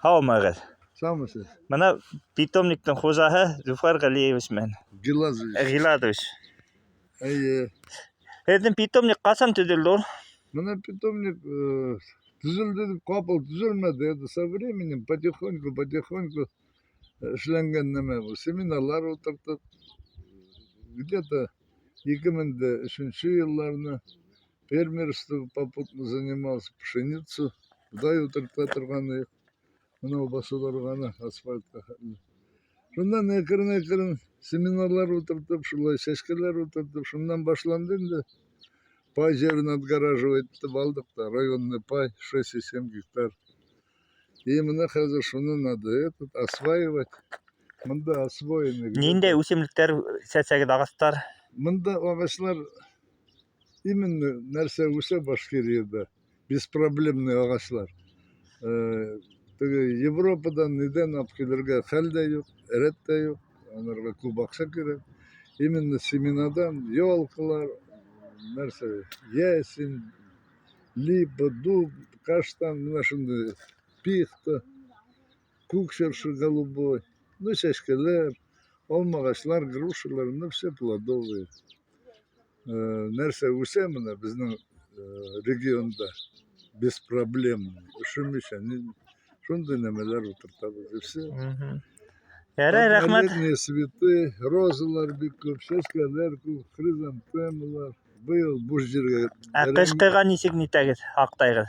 Haumag'il. Sağmısınız? Mana питомниктің қожаһы Зуфар Ғалиевич мен. Gilazович. Ғиладович. Ey, питомник қашан түзілді ол? Mana питомник düzüldü, kapıl düzülmedi. Со временем потихоньку işlengen neme bu. Seminarlar oturduk. Где-то 2003 yıllarına фермерство попутно занимался, пшеницу. Дай отырта тұрғаны, мынау басулар ғана асфальтқа. Шундан экірін семинарлар отыртып, шулай шешкелер отыртып, шундан башланды енді. Пай жерін отгораживать етіп алдық та, районный пай 6,7 гектар. И мына қазір шуны надо осваивать. Мында освоены. Нендей өсімдіктер сәтсәгід ағаштар? Мында ағашлар именно нәрсе өсе Башкирияда. Беспроблемный ағашлар. Европадан неден алып келерге хәл де жоқ, әрет те жоқ. Анарға көп ақша керек. Именно семенадан елкалар, нәрсе, ясень, липа, дуб, каштан, мына шундай пихта, кукшерши голубой, ну шешкелер, алма ағашлар, грушалар, ну все плодовые. Нәрсе өсе мына біздің регионда беспроблемный. Шумиша, шундай немелер отыртабыз, и все. Ярай, рахмат. Однолетние цветы, розалар бик көп, шешкелер көп, хризантемалар. Быйыл буш жерге. Қышқыға несек нетәгіз, ақтайғыз?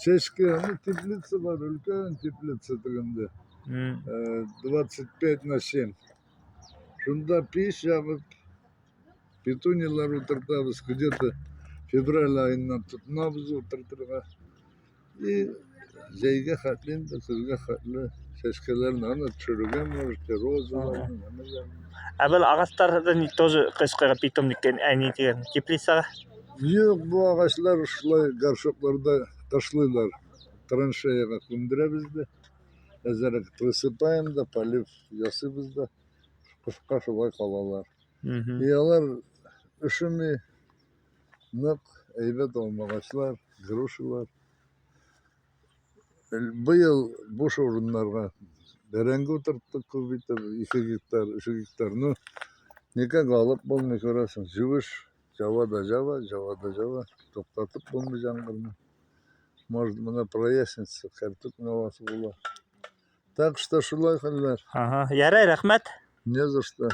Шешке, теплица бар, үлкен теплица дегенде. 25/7. Шунда пеш жағып, петуниялар отыртабыз, где-то февраль айынан тұтынабыз отыртырға. И жайға хатлинді, күзге хатлы. Шешкелерін аны түсіруге можете, розаларын, немелерін. Бұл ағаштардың тоже қышқыға питомниктен әне деген теплицаға? Yok, bu ağaçlar uşulay garşoklarda taşlıyorlar. Tranşeyaga көндіребіз de. Ezerek присыпаем da, полив ясыбыз da. Kışka şulay kalalar. Yalar üşümü nık, eybet olma ağaçlar, gruşular. Bu yıl boş orunlarga berengi oturttuk kubita 2 gektar, 3 gektar. Ну, никак alıp bulmuyor görüyorsun. Jüvüş, Java. Toplatıp bulmayacağım. Может, мына прояснится, картук новасы була. Так что шулай халлар. Ярай, рахмат. Не за что.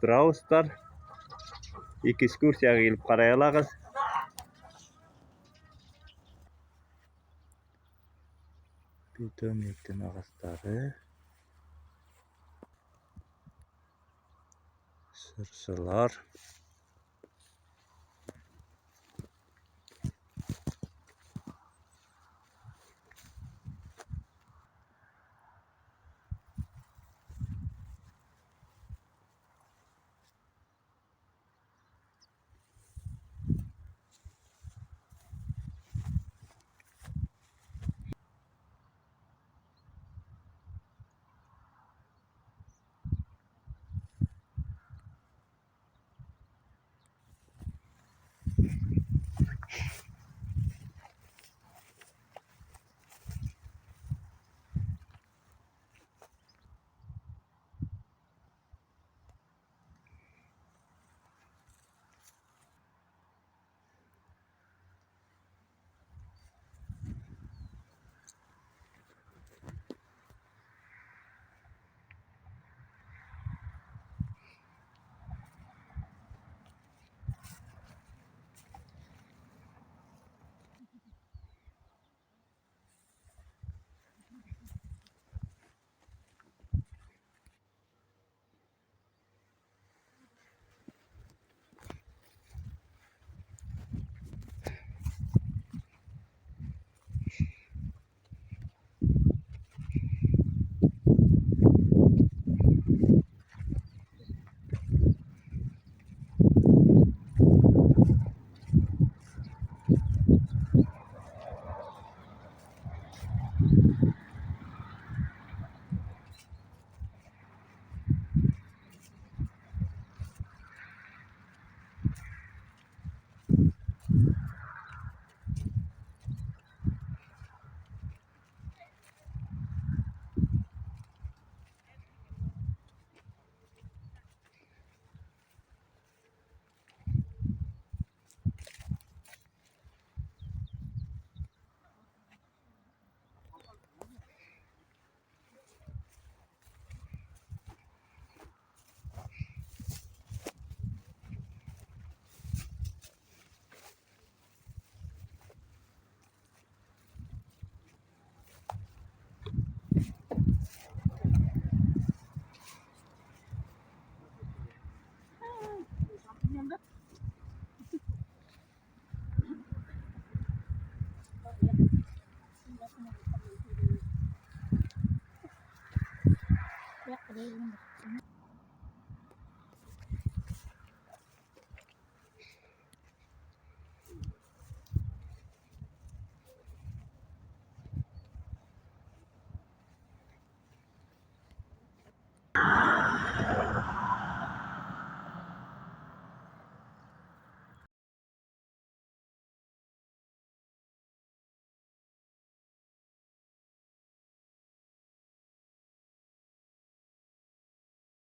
Драустар. Екі экскурсияға келіп қарай алағыз. Питомниктің ағаштары. Сырсылар.